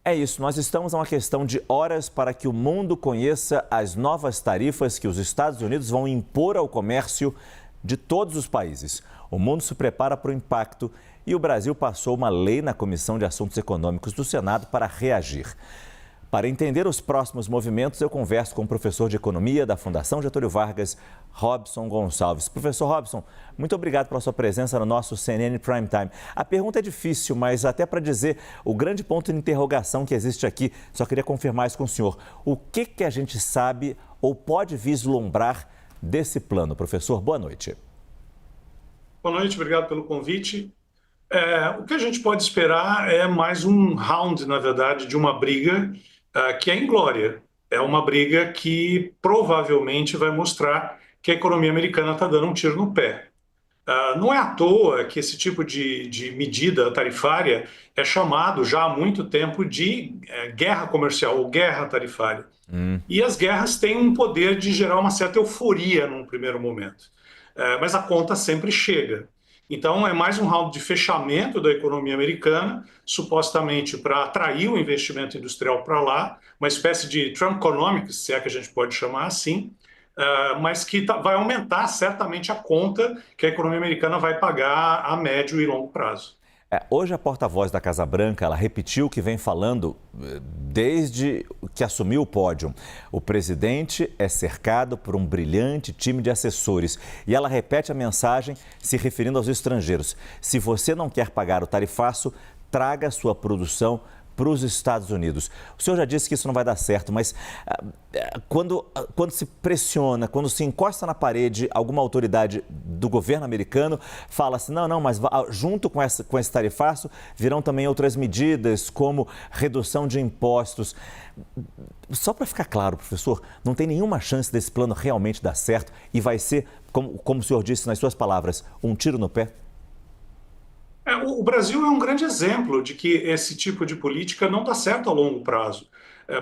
É isso, nós estamos a uma questão de horas para que o mundo conheça as novas tarifas que os Estados Unidos vão impor ao comércio de todos os países. O mundo se prepara para o impacto e o Brasil passou uma lei na Comissão de Assuntos Econômicos do Senado para reagir. Para entender os próximos movimentos, eu converso com o professor de Economia da Fundação Getúlio Vargas, Robson Gonçalves. Professor Robson, muito obrigado pela sua presença no nosso CNN Prime Time. A pergunta é difícil, mas até para dizer o grande ponto de interrogação que existe aqui, só queria confirmar isso com o senhor. O que a gente sabe ou pode vislumbrar desse plano? Professor, boa noite. Boa noite, obrigado pelo convite. O que a gente pode esperar é mais um round, na verdade, de uma briga que é inglória. É uma briga que provavelmente vai mostrar que a economia americana está dando um tiro no pé. Não é à toa que esse tipo de medida tarifária é chamado já há muito tempo de guerra comercial ou guerra tarifária. E as guerras têm um poder de gerar uma certa euforia num primeiro momento. Mas a conta sempre chega. Então, é mais um round de fechamento da economia americana, supostamente para atrair o investimento industrial para lá, uma espécie de Trumponomics, se é que a gente pode chamar assim, mas que vai aumentar certamente a conta que a economia americana vai pagar a médio e longo prazo. Hoje a porta-voz da Casa Branca, ela repetiu o que vem falando desde que assumiu o pódio. O presidente é cercado por um brilhante time de assessores e ela repete a mensagem se referindo aos estrangeiros. Se você não quer pagar o tarifaço, traga sua produção para os Estados Unidos. O senhor já disse que isso não vai dar certo, mas quando se pressiona, quando se encosta na parede alguma autoridade do governo americano, fala assim, não, mas junto com esse tarifaço virão também outras medidas, como redução de impostos. Só para ficar claro, professor, não tem nenhuma chance desse plano realmente dar certo e vai ser, como o senhor disse nas suas palavras, um tiro no pé? O Brasil é um grande exemplo de que esse tipo de política não dá certo a longo prazo.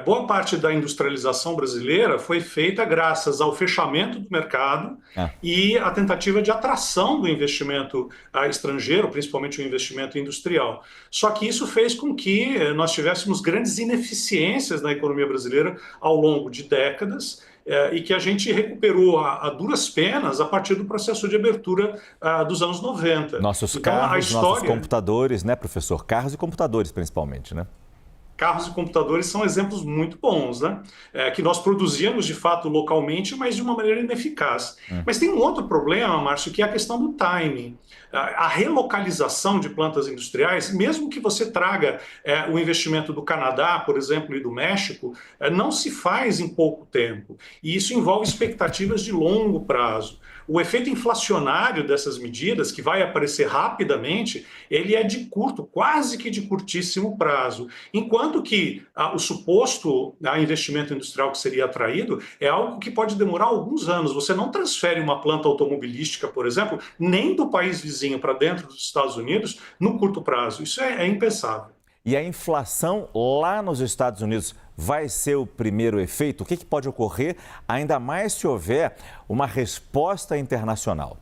Boa parte da industrialização brasileira foi feita graças ao fechamento do mercado e à tentativa de atração do investimento estrangeiro, principalmente o investimento industrial. Só que isso fez com que nós tivéssemos grandes ineficiências na economia brasileira ao longo de décadas, e que a gente recuperou a duras penas a partir do processo de abertura dos anos 90. Nossos então, carros, nossos computadores, né, professor? Carros e computadores, principalmente, né? Carros e computadores são exemplos muito bons, né? Que nós produzíamos de fato localmente, mas de uma maneira ineficaz. Mas tem um outro problema, Márcio, que é a questão do timing. A relocalização de plantas industriais, mesmo que você traga o investimento do Canadá, por exemplo, e do México, não se faz em pouco tempo. E isso envolve expectativas de longo prazo. O efeito inflacionário dessas medidas, que vai aparecer rapidamente, ele é de curto, quase que de curtíssimo prazo. Enquanto que o suposto investimento industrial que seria atraído é algo que pode demorar alguns anos. Você não transfere uma planta automobilística, por exemplo, nem do país vizinho para dentro dos Estados Unidos no curto prazo. Isso é impensável. E a inflação lá nos Estados Unidos vai ser o primeiro efeito? O que pode ocorrer, ainda mais se houver uma resposta internacional?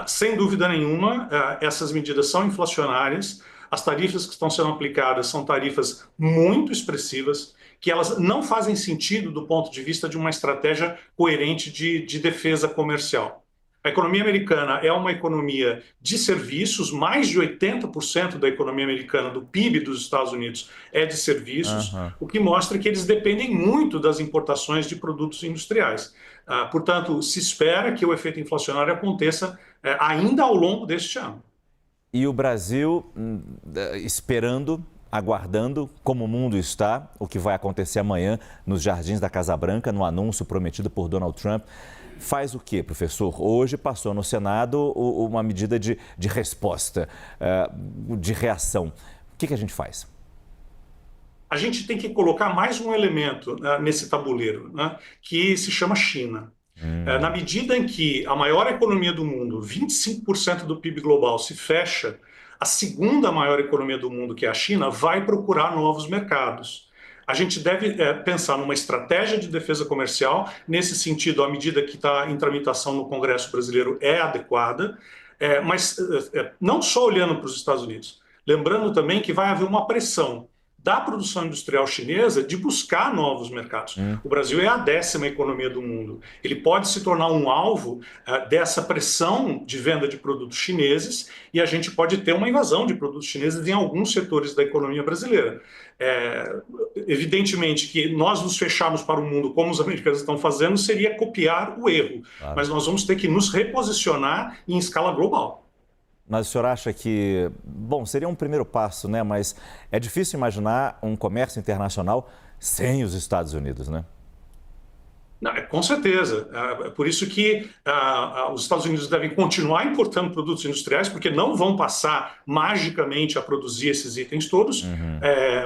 Sem dúvida nenhuma, essas medidas são inflacionárias. As tarifas que estão sendo aplicadas são tarifas muito expressivas, que elas não fazem sentido do ponto de vista de uma estratégia coerente de defesa comercial. A economia americana é uma economia de serviços, mais de 80% da economia americana, do PIB dos Estados Unidos, é de serviços, o que mostra que eles dependem muito das importações de produtos industriais. Portanto, se espera que o efeito inflacionário aconteça ainda ao longo deste ano. E o Brasil esperando, aguardando como o mundo está, o que vai acontecer amanhã nos jardins da Casa Branca, no anúncio prometido por Donald Trump. Faz o quê, professor? Hoje passou no Senado uma medida de resposta, de reação. O que a gente faz? A gente tem que colocar mais um elemento nesse tabuleiro, né, que se chama China. Na medida em que a maior economia do mundo, 25% do PIB global, se fecha, a segunda maior economia do mundo, que é a China, vai procurar novos mercados. A gente deve pensar numa estratégia de defesa comercial. Nesse sentido, a medida que está em tramitação no Congresso brasileiro é adequada, mas não só olhando para os Estados Unidos. Lembrando também que vai haver uma pressão. da produção industrial chinesa de buscar novos mercados. O Brasil é a 10ª economia do mundo. Ele pode se tornar um alvo dessa pressão de venda de produtos chineses e a gente pode ter uma invasão de produtos chineses em alguns setores da economia brasileira. Evidentemente que nós nos fecharmos para o mundo como os americanos estão fazendo seria copiar o erro, Claro. mas nós vamos ter que nos reposicionar em escala global. Mas o senhor acha que, bom, seria um primeiro passo, né? Mas é difícil imaginar um comércio internacional sem os Estados Unidos, né? Não, com certeza. É por isso que os Estados Unidos devem continuar importando produtos industriais, porque não vão passar magicamente a produzir esses itens todos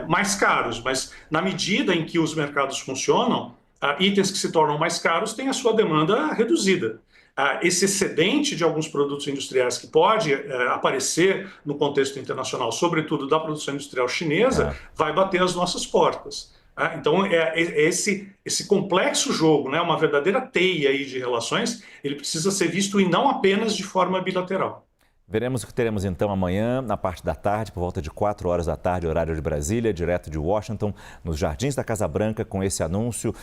mais caros. Mas na medida em que os mercados funcionam, itens que se tornam mais caros têm a sua demanda reduzida. Esse excedente de alguns produtos industriais que pode aparecer no contexto internacional, sobretudo da produção industrial chinesa, vai bater às nossas portas. Então, esse complexo jogo, né, uma verdadeira teia aí de relações, ele precisa ser visto e não apenas de forma bilateral. Veremos o que teremos então amanhã, na parte da tarde, por volta de 4 horas da tarde, horário de Brasília, direto de Washington, nos jardins da Casa Branca, com esse anúncio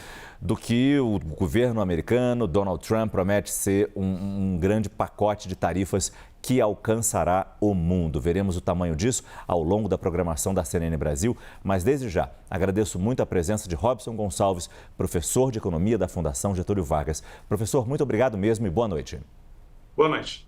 do que o governo americano, Donald Trump, promete ser um grande pacote de tarifas que alcançará o mundo. Veremos o tamanho disso ao longo da programação da CNN Brasil, mas desde já agradeço muito a presença de Robson Gonçalves, professor de Economia da Fundação Getúlio Vargas. Professor, muito obrigado mesmo e boa noite. Boa noite.